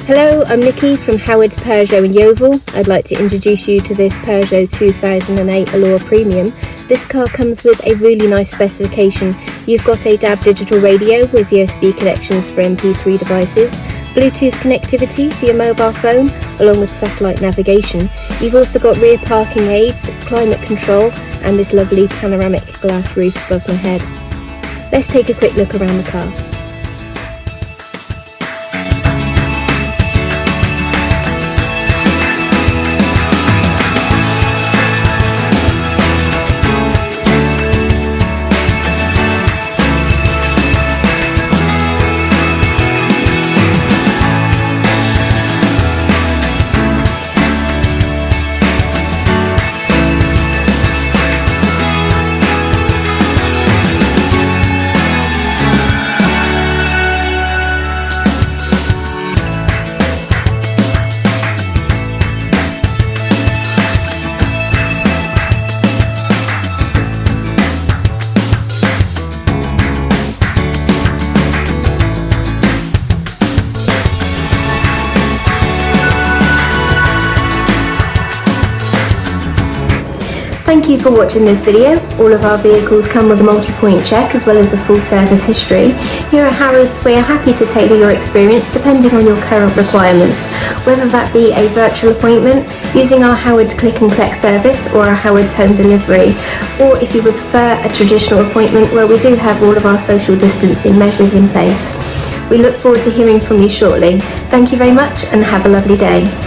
Hello, I'm Nikki from Howard's Peugeot in Yeovil. I'd like to introduce you to this Peugeot 2008 Allure Premium. This car comes with a really nice specification. You've got a DAB digital radio with USB connections for MP3 devices, Bluetooth connectivity for your mobile phone, along with satellite navigation. You've also got rear parking aids, climate control, and this lovely panoramic glass roof above my head. Let's take a quick look around the car. Thank you for watching this video. All of our vehicles come with a multi-point check as well as a full service history. Here at Howard's, we are happy to tailor your experience depending on your current requirements, whether that be a virtual appointment, using our Howard's Click and Collect service or our Howard's Home Delivery, or if you would prefer a traditional appointment where we do have all of our social distancing measures in place. We look forward to hearing from you shortly. Thank you very much and have a lovely day.